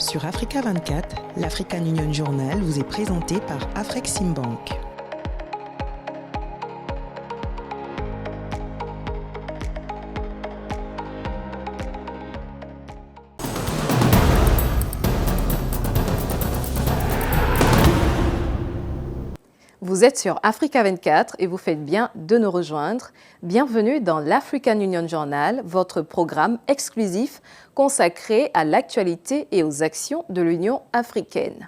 Sur Africa 24, l'African Union Journal vous est présenté par Afreximbank. Vous êtes sur Africa 24 et vous faites bien de nous rejoindre. Bienvenue dans l'African Union Journal, votre programme exclusif consacré à l'actualité et aux actions de l'Union africaine.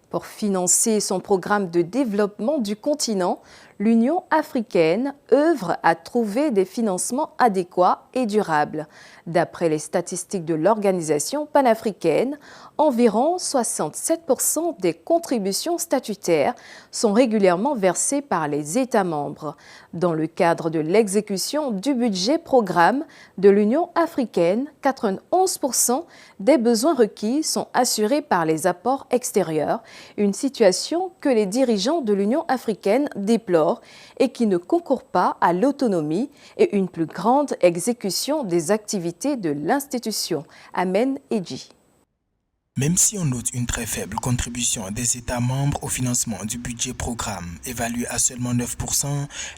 Pour financer son programme de développement du continent, l'Union africaine œuvre à trouver des financements adéquats et durables. D'après les statistiques de l'organisation panafricaine, environ 67% des contributions statutaires sont régulièrement versées par les États membres. Dans le cadre de l'exécution du budget programme de l'Union africaine, 91% des besoins requis sont assurés par les apports extérieurs, une situation que les dirigeants de l'Union africaine déplorent et qui ne concourt pas à l'autonomie et une plus grande exécution des activités de l'institution. Amen Edji. Même si on note une très faible contribution des États membres au financement du budget programme, évalué à seulement 9%,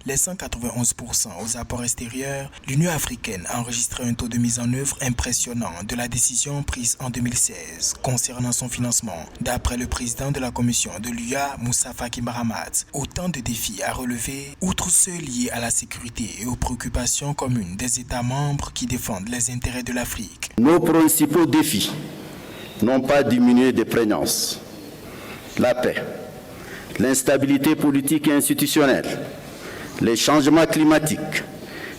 laissant 91% aux apports extérieurs, l'Union africaine a enregistré un taux de mise en œuvre impressionnant de la décision prise en 2016 concernant son financement. D'après le président de la commission de l'UA, Moussa Faki Mahamat, autant de défis à relever, outre ceux liés à la sécurité et aux préoccupations communes des États membres qui défendent les intérêts de l'Afrique. Nos principaux défis n'ont pas diminué de prégnance. La paix, l'instabilité politique et institutionnelle, les changements climatiques,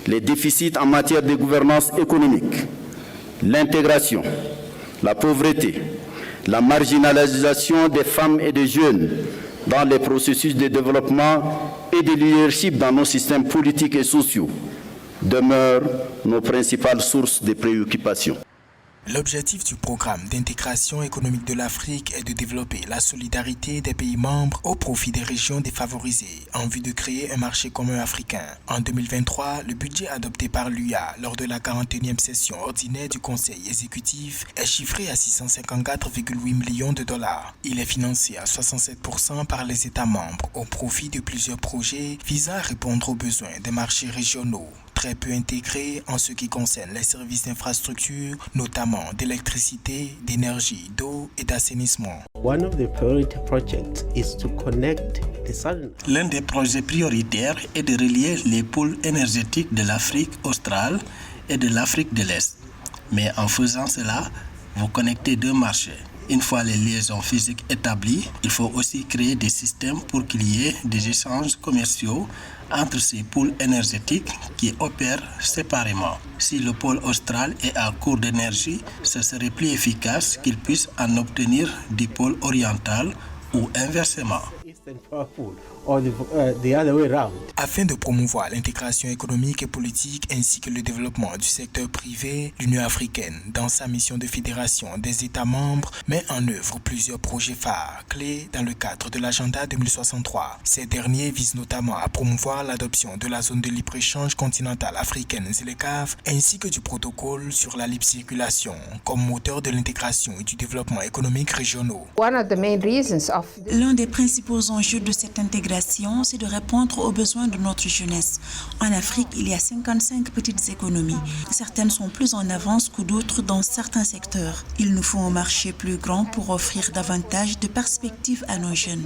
les déficits en matière de gouvernance économique, l'intégration, la pauvreté, la marginalisation des femmes et des jeunes dans les processus de développement et de leadership dans nos systèmes politiques et sociaux demeurent nos principales sources de préoccupation. L'objectif du programme d'intégration économique de l'Afrique est de développer la solidarité des pays membres au profit des régions défavorisées en vue de créer un marché commun africain. En 2023, le budget adopté par l'UA lors de la 41e session ordinaire du Conseil exécutif est chiffré à 654,8 millions de dollars. Il est financé à 67% par les États membres au profit de plusieurs projets visant à répondre aux besoins des marchés régionaux, très peu intégrés en ce qui concerne les services d'infrastructure, notamment d'électricité, d'énergie, d'eau et d'assainissement. L'un des projets prioritaires est de relier les pôles énergétiques de l'Afrique australe et de l'Afrique de l'Est. Mais en faisant cela, vous connectez deux marchés. Une fois les liaisons physiques établies, il faut aussi créer des systèmes pour qu'il y ait des échanges commerciaux entre ces pôles énergétiques qui opèrent séparément. Si le pôle austral est à court d'énergie, ce serait plus efficace qu'il puisse en obtenir du pôle oriental ou inversement. Afin de promouvoir l'intégration économique et politique ainsi que le développement du secteur privé, l'Union africaine, dans sa mission de fédération des États membres, met en œuvre plusieurs projets phares clés dans le cadre de l'agenda 2063. Ces derniers visent notamment à promouvoir l'adoption de la zone de libre-échange continentale africaine ZLECAf ainsi que du protocole sur la libre circulation comme moteur de l'intégration et du développement économique régionaux. L'un des principaux enjeux de cette intégration, c'est de répondre aux besoins de notre jeunesse. En Afrique, il y a 55 petites économies. Certaines sont plus en avance que d'autres dans certains secteurs. Il nous faut un marché plus grand pour offrir davantage de perspectives à nos jeunes.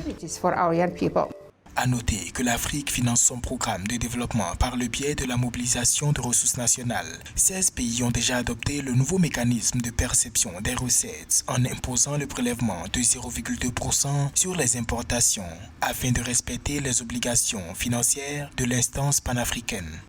À noter que l'Afrique finance son programme de développement par le biais de la mobilisation de ressources nationales. 16 pays ont déjà adopté le nouveau mécanisme de perception des recettes en imposant le prélèvement de 0,2% sur les importations afin de respecter les obligations financières de l'instance panafricaine.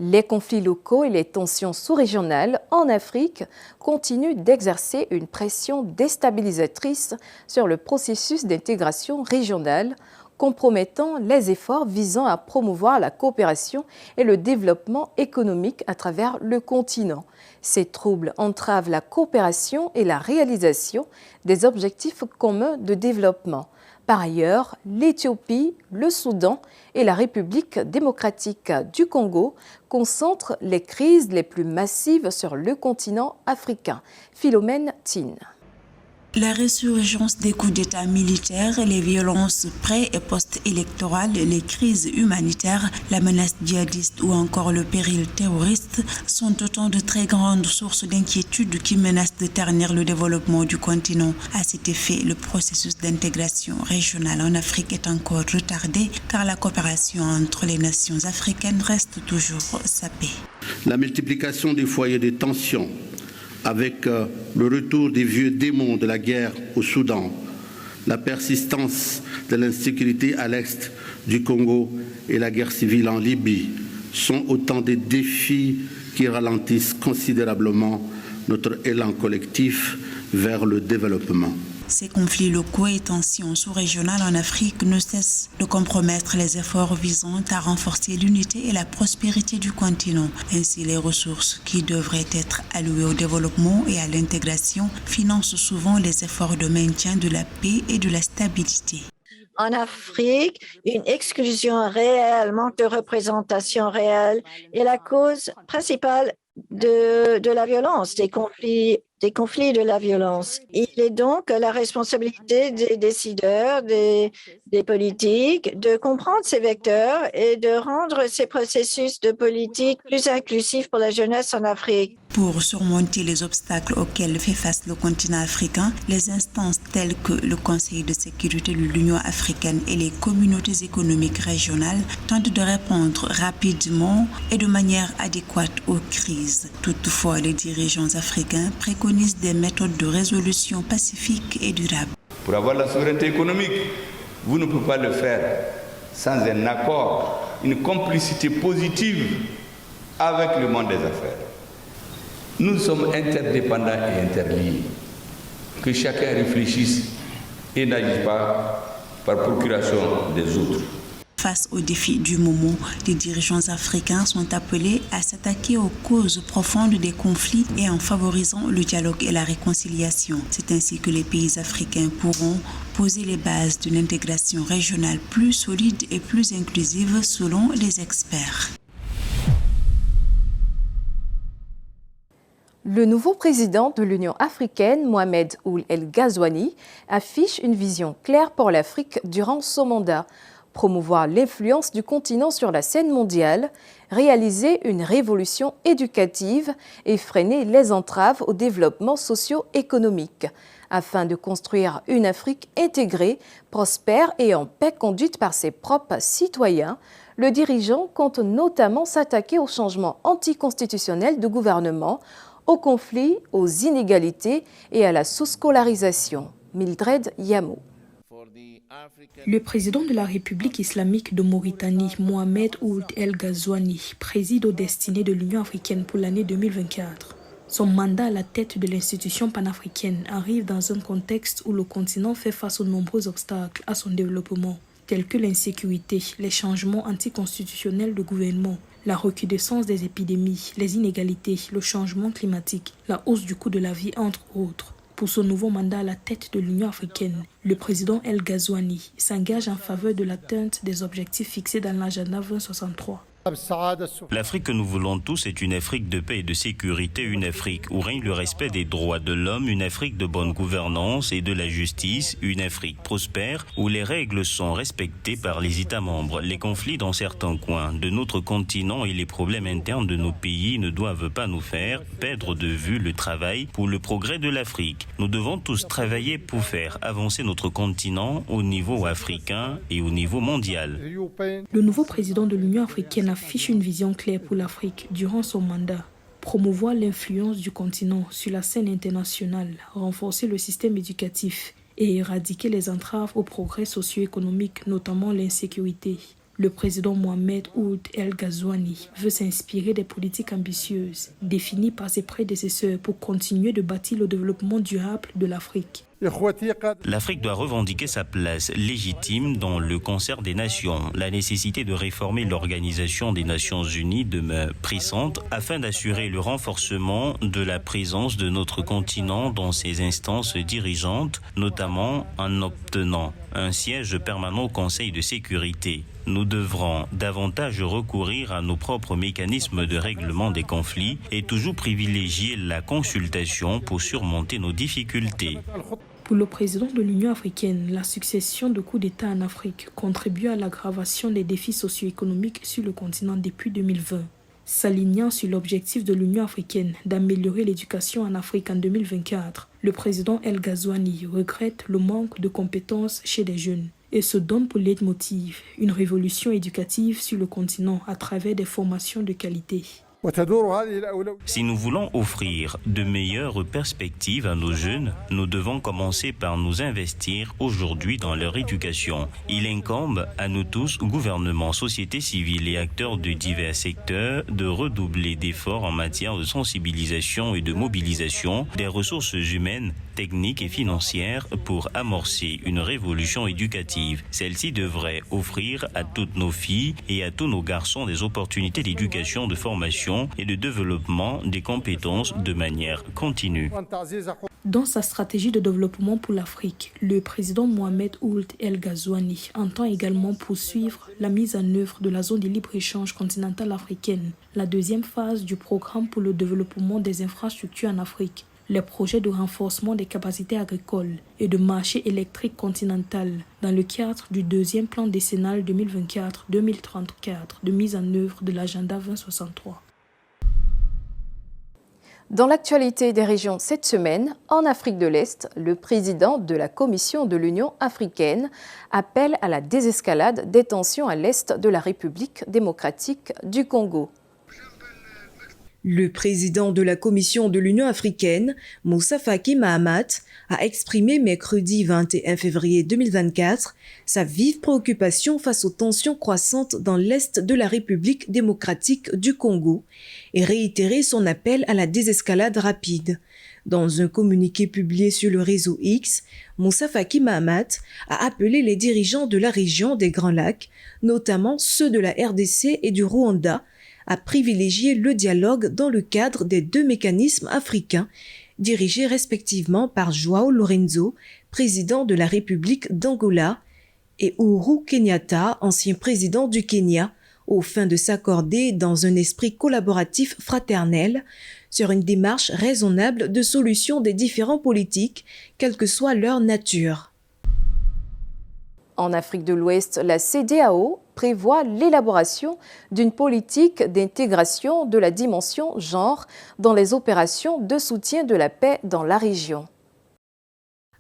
Les conflits locaux et les tensions sous-régionales en Afrique continuent d'exercer une pression déstabilisatrice sur le processus d'intégration régionale, compromettant les efforts visant à promouvoir la coopération et le développement économique à travers le continent. Ces troubles entravent la coopération et la réalisation des objectifs communs de développement. Par ailleurs, l'Éthiopie, le Soudan et la République démocratique du Congo concentrent les crises les plus massives sur le continent africain. Philomène Tine. La résurgence des coups d'État militaires, les violences pré- et post-électorales, les crises humanitaires, la menace djihadiste ou encore le péril terroriste sont autant de très grandes sources d'inquiétude qui menacent de ternir le développement du continent. À cet effet, le processus d'intégration régionale en Afrique est encore retardé car la coopération entre les nations africaines reste toujours sapée. La multiplication des foyers de tension avec le retour des vieux démons de la guerre au Soudan, la persistance de l'insécurité à l'est du Congo et la guerre civile en Libye sont autant de défis qui ralentissent considérablement notre élan collectif vers le développement. Ces conflits locaux et tensions sous-régionales en Afrique ne cessent de compromettre les efforts visant à renforcer l'unité et la prospérité du continent. Ainsi, les ressources qui devraient être allouées au développement et à l'intégration financent souvent les efforts de maintien de la paix et de la stabilité. En Afrique, une exclusion réelle, manque de représentation réelle est la cause principale de la violence, des conflits de la violence. Il est donc la responsabilité des décideurs, des politiques, de comprendre ces vecteurs et de rendre ces processus de politique plus inclusifs pour la jeunesse en Afrique. Pour surmonter les obstacles auxquels fait face le continent africain, les instances telles que le Conseil de sécurité de l'Union africaine et les communautés économiques régionales tentent de répondre rapidement et de manière adéquate aux crises. Toutefois, les dirigeants africains préconisent des méthodes de résolution pacifique et durable. Pour avoir la souveraineté économique, vous ne pouvez pas le faire sans un accord, une complicité positive avec le monde des affaires. Nous sommes interdépendants et interliés. Que chacun réfléchisse et n'agisse pas par procuration des autres. Face aux défis du moment, les dirigeants africains sont appelés à s'attaquer aux causes profondes des conflits et en favorisant le dialogue et la réconciliation. C'est ainsi que les pays africains pourront poser les bases d'une intégration régionale plus solide et plus inclusive selon les experts. Le nouveau président de l'Union africaine, Mohamed Ould El Ghazouani, affiche une vision claire pour l'Afrique durant son mandat. Promouvoir l'influence du continent sur la scène mondiale, réaliser une révolution éducative et freiner les entraves au développement socio-économique, afin de construire une Afrique intégrée, prospère et en paix conduite par ses propres citoyens. Le dirigeant compte notamment s'attaquer aux changements anticonstitutionnels de gouvernement, aux conflits, aux inégalités et à la sous-scolarisation. Mildred Yamo. Le président de la République islamique de Mauritanie, Mohamed Ould El Ghazouani, préside aux destinées de l'Union africaine pour l'année 2024. Son mandat à la tête de l'institution panafricaine arrive dans un contexte où le continent fait face aux nombreux obstacles à son développement, tels que l'insécurité, les changements anticonstitutionnels de gouvernement, la recrudescence des épidémies, les inégalités, le changement climatique, la hausse du coût de la vie, entre autres. Pour son nouveau mandat à la tête de l'Union africaine, le président El Ghazouani s'engage en faveur de l'atteinte des objectifs fixés dans l'agenda 2063. L'Afrique que nous voulons tous est une Afrique de paix et de sécurité, une Afrique où règne le respect des droits de l'homme, une Afrique de bonne gouvernance et de la justice, une Afrique prospère où les règles sont respectées par les États membres. Les conflits dans certains coins de notre continent et les problèmes internes de nos pays ne doivent pas nous faire perdre de vue le travail pour le progrès de l'Afrique. Nous devons tous travailler pour faire avancer notre continent au niveau africain et au niveau mondial. Le nouveau président de l'Union africaine affiche une vision claire pour l'Afrique durant son mandat. Promouvoir l'influence du continent sur la scène internationale, renforcer le système éducatif et éradiquer les entraves au progrès socio-économique, notamment l'insécurité. Le président Mohamed Ould El Ghazouani veut s'inspirer des politiques ambitieuses définies par ses prédécesseurs pour continuer de bâtir le développement durable de l'Afrique. L'Afrique doit revendiquer sa place légitime dans le concert des nations. La nécessité de réformer l'Organisation des Nations Unies demeure pressante afin d'assurer le renforcement de la présence de notre continent dans ses instances dirigeantes, notamment en obtenant un siège permanent au Conseil de sécurité. Nous devrons davantage recourir à nos propres mécanismes de règlement des conflits et toujours privilégier la consultation pour surmonter nos difficultés. Pour le président de l'Union africaine, la succession de coups d'État en Afrique contribue à l'aggravation des défis socio-économiques sur le continent depuis 2020. S'alignant sur l'objectif de l'Union africaine d'améliorer l'éducation en Afrique en 2024, le président El Ghazouani regrette le manque de compétences chez les jeunes et se donne pour leitmotiv une révolution éducative sur le continent à travers des formations de qualité. Si nous voulons offrir de meilleures perspectives à nos jeunes, nous devons commencer par nous investir aujourd'hui dans leur éducation. Il incombe à nous tous, gouvernements, sociétés civiles et acteurs de divers secteurs, de redoubler d'efforts en matière de sensibilisation et de mobilisation des ressources humaines, techniques et financières pour amorcer une révolution éducative. Celle-ci devrait offrir à toutes nos filles et à tous nos garçons des opportunités d'éducation, de formation et de développement des compétences de manière continue. Dans sa stratégie de développement pour l'Afrique, le président Mohamed Ould El Ghazouani entend également poursuivre la mise en œuvre de la zone de libre-échange continentale africaine, la deuxième phase du programme pour le développement des infrastructures en Afrique, les projets de renforcement des capacités agricoles et de marché électrique continental dans le cadre du deuxième plan décennal 2024-2034 de mise en œuvre de l'agenda 2063. Dans l'actualité des régions cette semaine, en Afrique de l'Est, le président de la Commission de l'Union africaine appelle à la désescalade des tensions à l'est de la République démocratique du Congo. Le président de la Commission de l'Union africaine, Moussa Faki Mahamat, a exprimé mercredi 21 février 2024 sa vive préoccupation face aux tensions croissantes dans l'est de la République démocratique du Congo et réitéré son appel à la désescalade rapide. Dans un communiqué publié sur le réseau X, Moussa Faki Mahamat a appelé les dirigeants de la région des Grands Lacs, notamment ceux de la RDC et du Rwanda, à privilégier le dialogue dans le cadre des deux mécanismes africains, dirigés respectivement par João Lorenzo, président de la République d'Angola, et Uhuru Kenyatta, ancien président du Kenya, aux fins de s'accorder dans un esprit collaboratif fraternel sur une démarche raisonnable de solution des différends politiques, quelle que soit leur nature. En Afrique de l'Ouest, la CEDEAO prévoit l'élaboration d'une politique d'intégration de la dimension genre dans les opérations de soutien de la paix dans la région.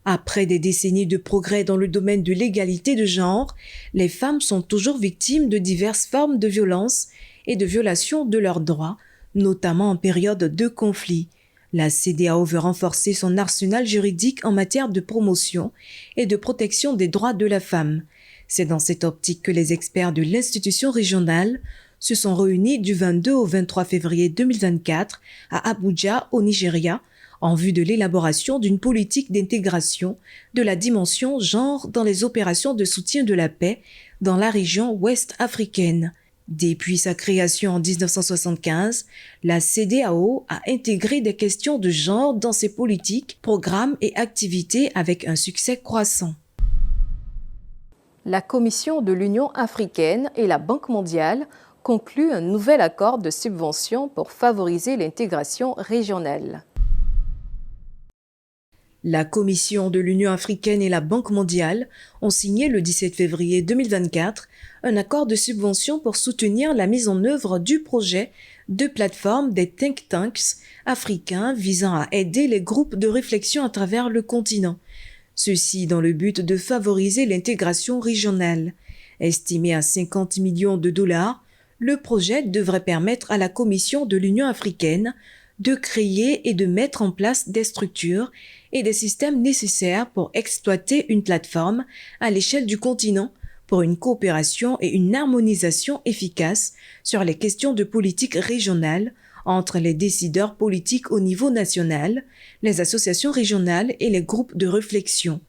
Après des décennies de progrès dans le domaine de l'égalité de genre, les femmes sont toujours victimes de diverses formes de violence et de violations de leurs droits, notamment en période de conflit. La CEDEAO veut renforcer son arsenal juridique en matière de promotion et de protection des droits de la femme. C'est dans cette optique que les experts de l'institution régionale se sont réunis du 22 au 23 février 2024 à Abuja, au Nigeria, en vue de l'élaboration d'une politique d'intégration de la dimension genre dans les opérations de soutien de la paix dans la région ouest africaine. Depuis sa création en 1975, la CEDEAO a intégré des questions de genre dans ses politiques, programmes et activités avec un succès croissant. La Commission de l'Union africaine et la Banque mondiale concluent un nouvel accord de subvention pour favoriser l'intégration régionale. La Commission de l'Union africaine et la Banque mondiale ont signé le 17 février 2024 un accord de subvention pour soutenir la mise en œuvre du projet de plateforme des think tanks africains visant à aider les groupes de réflexion à travers le continent. Ceci dans le but de favoriser l'intégration régionale. Estimé à 50 millions de dollars, le projet devrait permettre à la Commission de l'Union africaine de créer et de mettre en place des structures et des systèmes nécessaires pour exploiter une plateforme à l'échelle du continent pour une coopération et une harmonisation efficace sur les questions de politique régionale entre les décideurs politiques au niveau national, les associations régionales et les groupes de réflexion.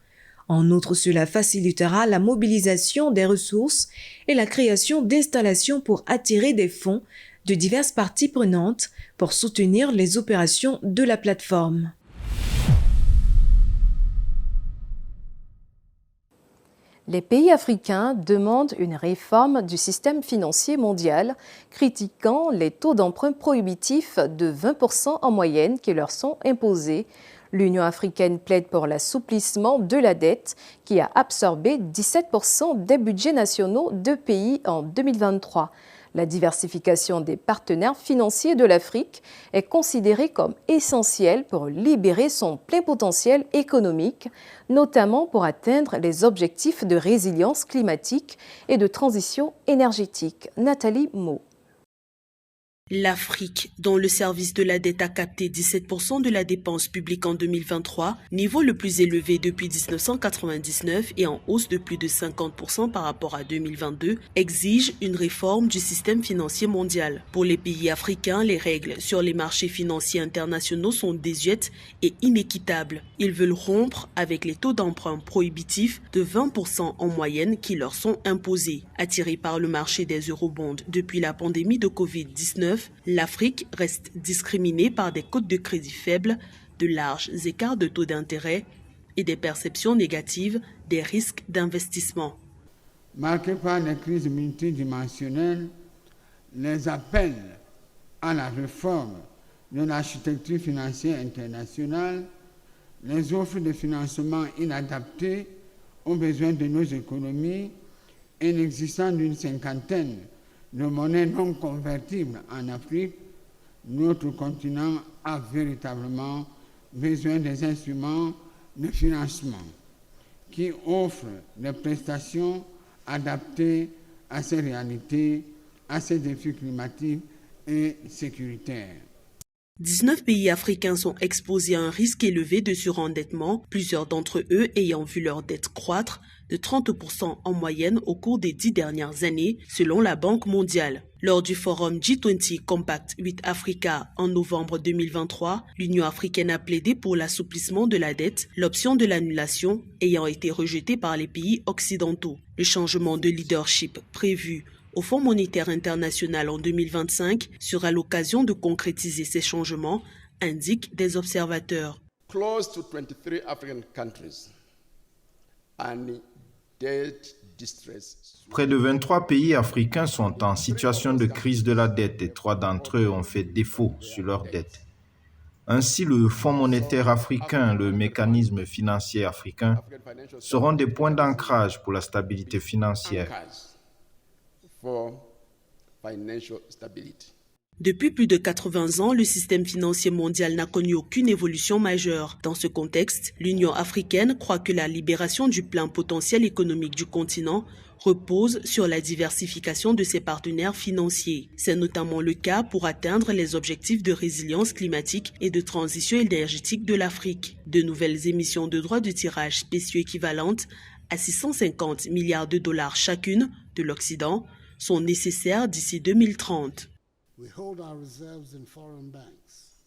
En outre, cela facilitera la mobilisation des ressources et la création d'installations pour attirer des fonds de diverses parties prenantes pour soutenir les opérations de la plateforme. Les pays africains demandent une réforme du système financier mondial, critiquant les taux d'emprunt prohibitifs de 20% en moyenne qui leur sont imposés. L'Union africaine plaide pour l'assouplissement de la dette qui a absorbé 17% des budgets nationaux de pays en 2023. La diversification des partenaires financiers de l'Afrique est considérée comme essentielle pour libérer son plein potentiel économique, notamment pour atteindre les objectifs de résilience climatique et de transition énergétique. Nathalie Mo. L'Afrique, dont le service de la dette a capté 17% de la dépense publique en 2023, niveau le plus élevé depuis 1999 et en hausse de plus de 50% par rapport à 2022, exige une réforme du système financier mondial. Pour les pays africains, les règles sur les marchés financiers internationaux sont désuètes et inéquitables. Ils veulent rompre avec les taux d'emprunt prohibitifs de 20% en moyenne qui leur sont imposés. Attirés par le marché des eurobonds depuis la pandémie de Covid-19, l'Afrique reste discriminée par des cotes de crédit faibles, de larges écarts de taux d'intérêt et des perceptions négatives des risques d'investissement. Marqués par les crises multidimensionnelles, les appels à la réforme de l'architecture financière internationale, les offres de financement inadaptées aux besoins de nos économies et l'existence d'une cinquantaine de monnaies non convertibles en Afrique, notre continent a véritablement besoin des instruments de financement qui offrent des prestations adaptées à ces réalités, à ces défis climatiques et sécuritaires. 19 pays africains sont exposés à un risque élevé de surendettement, plusieurs d'entre eux ayant vu leur dette croître de 30% en moyenne au cours des 10 dernières années, selon la Banque mondiale. Lors du forum G20 Compact 8 Africa en novembre 2023, l'Union africaine a plaidé pour l'assouplissement de la dette, l'option de l'annulation ayant été rejetée par les pays occidentaux. Le changement de leadership prévu au Fonds monétaire international en 2025 sera l'occasion de concrétiser ces changements, indiquent des observateurs. Close to 23 African countries and debt distress. Près de 23 pays africains sont en situation de crise de la dette et 3 d'entre eux ont fait défaut sur leur dette. Ainsi, le Fonds monétaire africain, le mécanisme financier africain seront des points d'ancrage pour la stabilité financière. Depuis plus de 80 ans, le système financier mondial n'a connu aucune évolution majeure. Dans ce contexte, l'Union africaine croit que la libération du plein potentiel économique du continent repose sur la diversification de ses partenaires financiers. C'est notamment le cas pour atteindre les objectifs de résilience climatique et de transition énergétique de l'Afrique. De nouvelles émissions de droits de tirage spéciaux équivalentes à 650 milliards de dollars chacune de l'Occident sont nécessaires d'ici 2030. We hold our reserves in foreign banks,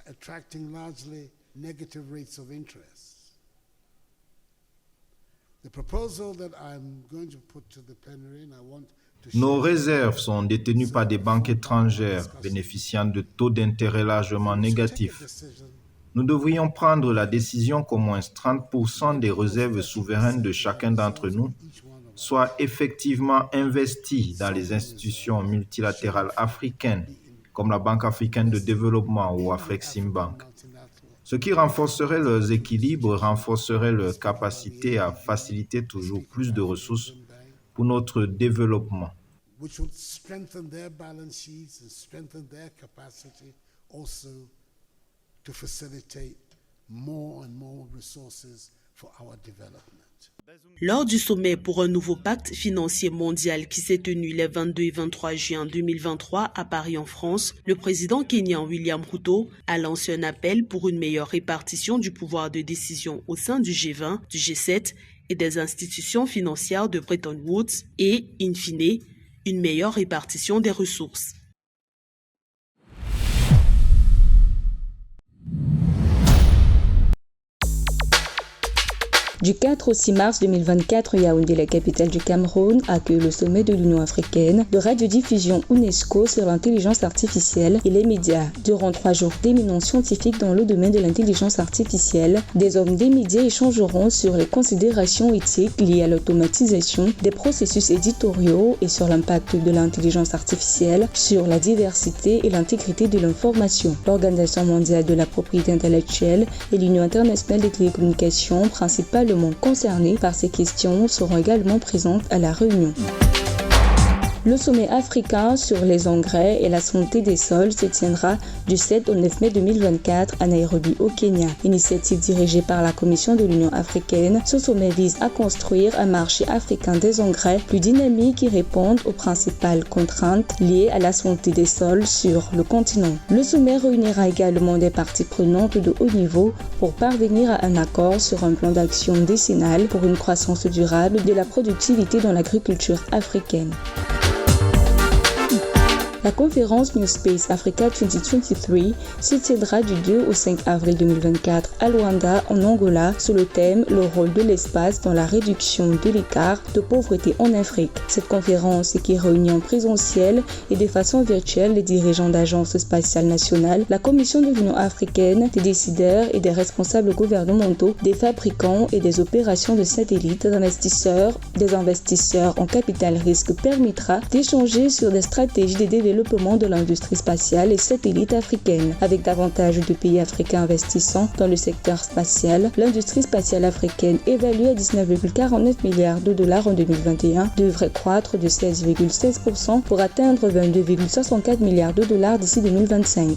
attracting largely negative rates of interest. The proposal that I'm going to put to the plenary, and I want to Nos réserves sont détenues par des banques étrangères bénéficiant de taux d'intérêt largement négatifs. Nous devrions prendre la décision qu'au moins 30% des réserves souveraines de chacun d'entre nous soient effectivement investies dans les institutions multilatérales africaines, comme la Banque africaine de développement ou Afreximbank. Ce qui renforcerait leurs équilibres, renforcerait leur capacité à faciliter toujours plus de ressources pour notre développement. Which would strengthen their balance sheets and strengthen their capacity also to facilitate more and more resources for our development. Lors du sommet pour un nouveau pacte financier mondial qui s'est tenu les 22 et 23 juin 2023 à Paris en France, le président kényan William Ruto a lancé un appel pour une meilleure répartition du pouvoir de décision au sein du G20, du G7 et des institutions financières de Bretton Woods et, in fine, une meilleure répartition des ressources. Du 4 au 6 mars 2024, Yaoundé, la capitale du Cameroun, accueille le sommet de l'Union africaine de radiodiffusion UNESCO sur l'intelligence artificielle et les médias. Durant 3 jours d'éminents scientifiques dans le domaine de l'intelligence artificielle, des hommes des médias échangeront sur les considérations éthiques liées à l'automatisation des processus éditoriaux et sur l'impact de l'intelligence artificielle sur la diversité et l'intégrité de l'information. L'Organisation mondiale de la propriété intellectuelle et l'Union internationale des télécommunications, principalement concernés par ces questions, seront également présentes à la réunion. Le sommet africain sur les engrais et la santé des sols se tiendra du 7 au 9 mai 2024 à Nairobi au Kenya. Initiative dirigée par la Commission de l'Union africaine, ce sommet vise à construire un marché africain des engrais plus dynamique qui réponde aux principales contraintes liées à la santé des sols sur le continent. Le sommet réunira également des parties prenantes de haut niveau pour parvenir à un accord sur un plan d'action décennal pour une croissance durable de la productivité dans l'agriculture africaine. La conférence New Space Africa 2023 se tiendra du 2 au 5 avril 2024 à Luanda, en Angola, sous le thème « Le rôle de l'espace dans la réduction de l'écart de pauvreté en Afrique ». Cette conférence, qui réunit en présentiel et de façon virtuelle les dirigeants d'agences spatiales nationales, la Commission de l'Union africaine, des décideurs et des responsables gouvernementaux, des fabricants et des opérations de satellites, des investisseurs en capital risque permettra d'échanger sur des stratégies de développement de l'industrie spatiale et satellite africaine. Avec davantage de pays africains investissant dans le secteur spatial, l'industrie spatiale africaine, évaluée à 19,49 milliards de dollars en 2021, devrait croître de 16,16% pour atteindre 22,64 milliards de dollars d'ici 2025.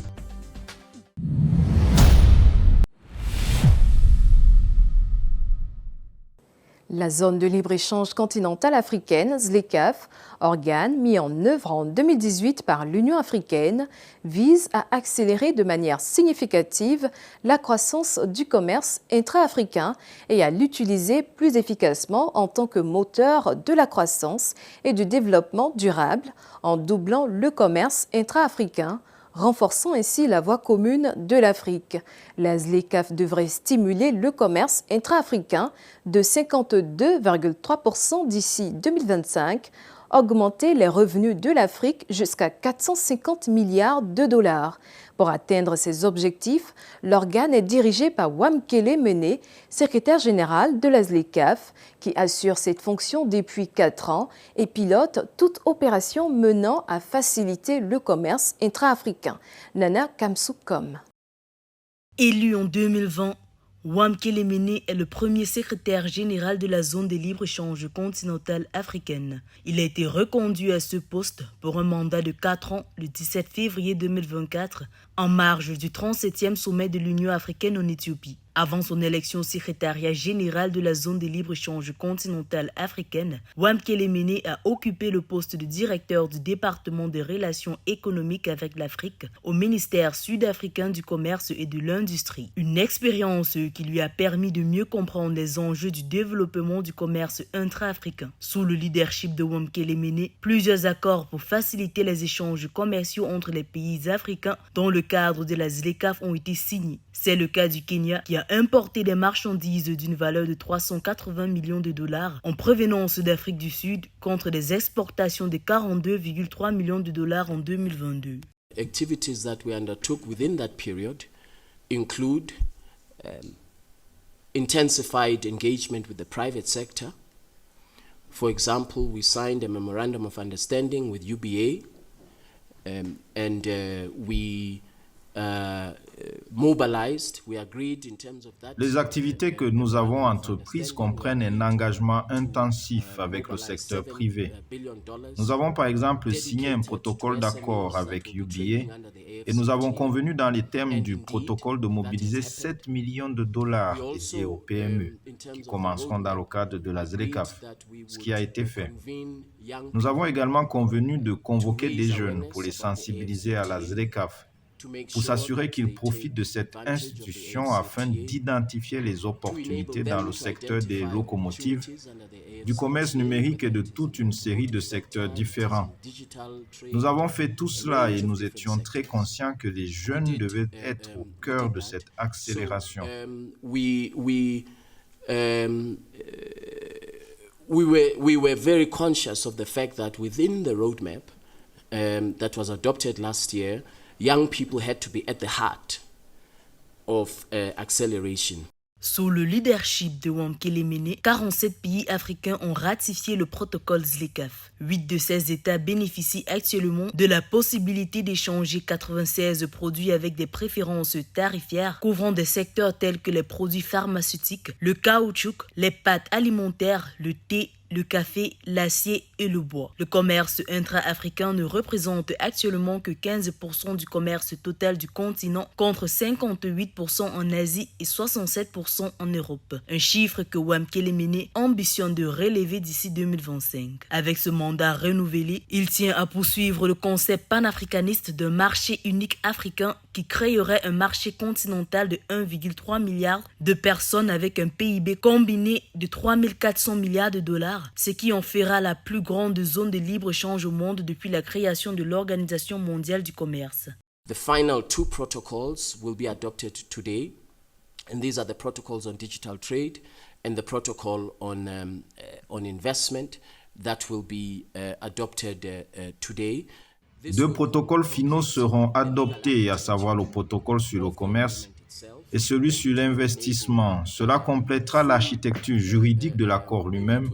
La zone de libre-échange continentale africaine, ZLECAf, organe mis en œuvre en 2018 par l'Union africaine, vise à accélérer de manière significative la croissance du commerce intra-africain et à l'utiliser plus efficacement en tant que moteur de la croissance et du développement durable en doublant le commerce intra-africain, renforçant ainsi la voie commune de l'Afrique. La ZLECAf devrait stimuler le commerce intra-africain de 52,3% d'ici 2025, augmenter les revenus de l'Afrique jusqu'à 450 milliards de dollars. Pour atteindre ces objectifs, l'organe est dirigé par Wamkele Mene, secrétaire général de la ZLECAf, qui assure cette fonction depuis 4 ans et pilote toute opération menant à faciliter le commerce intra-africain. Nana Kamsukom. Élu en 2020, Wamkele Mene est le premier secrétaire général de la zone de libre-échange continentale africaine. Il a été reconduit à ce poste pour un mandat de 4 ans le 17 février 2024, en marge du 37e sommet de l'Union africaine en Éthiopie. Avant son élection au secrétariat général de la zone de libre-échange continentale africaine, Wamkele Mene a occupé le poste de directeur du département des relations économiques avec l'Afrique au ministère sud-africain du commerce et de l'industrie. Une expérience qui lui a permis de mieux comprendre les enjeux du développement du commerce intra-africain. Sous le leadership de Wamkele Mene, plusieurs accords pour faciliter les échanges commerciaux entre les pays africains dans le cadre de la ZLECAf ont été signés. C'est le cas du Kenya qui a importé des marchandises d'une valeur de 380 millions de dollars en provenance d'Afrique du Sud contre des exportations de 42,3 millions de dollars en 2022. Activities that we undertook within that period include intensified engagement with the private sector. For example, we signed a memorandum of understanding with UBA and we Les activités que nous avons entreprises comprennent un engagement intensif avec le secteur privé. Nous avons par exemple signé un protocole d'accord avec UBA et nous avons convenu dans les termes du protocole de mobiliser 7 millions de dollars dédiés aux PME qui commenceront dans le cadre de la ZLECAf, ce qui a été fait. Nous avons également convenu de convoquer des jeunes pour les sensibiliser à la ZLECAf, pour s'assurer qu'ils profitent de cette institution afin d'identifier les opportunités dans le secteur des locomotives du commerce numérique et de toute une série de secteurs différents. Nous avons fait tout cela et nous étions très conscients que les jeunes devaient être au cœur de cette accélération. We were very conscious of the fact that within the roadmap that was adopted last year, young people had to be at the heart of acceleration. Sous le leadership de Wamkele Mene, 47 pays africains ont ratifié le protocole ZLECAf. 8 de ces États bénéficient actuellement de la possibilité d'échanger 96 produits avec des préférences tarifaires couvrant des secteurs tels que les produits pharmaceutiques, le caoutchouc, les pâtes alimentaires, le thé, le café, l'acier et le bois. Le commerce intra-africain ne représente actuellement que 15% du commerce total du continent contre 58% en Asie et 67% en Europe. Un chiffre que Wamkele Mene ambitionne de relever d'ici 2025. Avec ce mandat renouvelé, il tient à poursuivre le concept panafricaniste d'un marché unique africain qui créerait un marché continental de 1,3 milliard de personnes avec un PIB combiné de 3 400 milliards de dollars, ce qui en fera la plus grande zone de libre-échange au monde depuis la création de l'Organisation mondiale du commerce. The final 2 protocols will be adopted today, and these are the protocols on digital trade and the protocol on investment that will be adopted today. 2 protocoles finaux seront adoptés, à savoir le protocole sur le commerce et celui sur l'investissement. Cela complétera l'architecture juridique de l'accord lui-même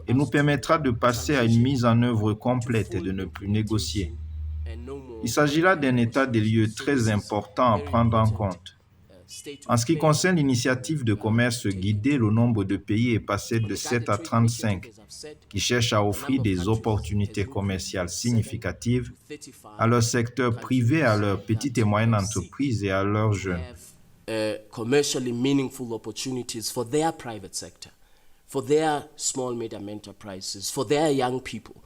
et nous permettra de passer à une mise en œuvre complète et de ne plus négocier. Il s'agit là d'un état des lieux très important à prendre en compte. En ce qui concerne l'initiative de commerce guidé, le nombre de pays est passé de 7 à 35 qui cherchent à offrir des opportunités commerciales significatives à leur secteur privé, à leurs petites et moyennes entreprises et à leurs jeunes. Commercially meaningful opportunities for their private sector, for their small medium enterprises, for their young people.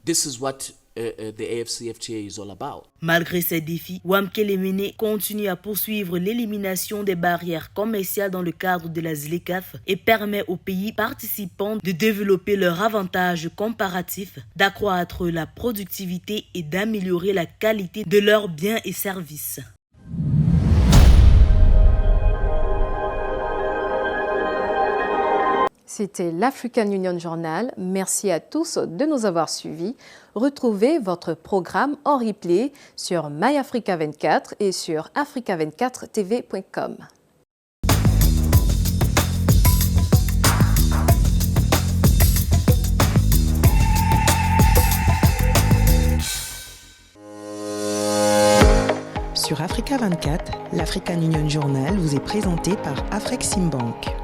This is what the AfCFTA is all about. Malgré ces défis, Wamkele Mene continue à poursuivre l'élimination des barrières commerciales dans le cadre de la ZLECAf et permet aux pays participants de développer leurs avantages comparatifs, d'accroître la productivité et d'améliorer la qualité de leurs biens et services. C'était l'African Union Journal. Merci à tous de nous avoir suivis. Retrouvez votre programme en replay sur MyAfrica24 et sur africa24tv.com. Sur Africa 24, l'African Union Journal vous est présenté par Afreximbank.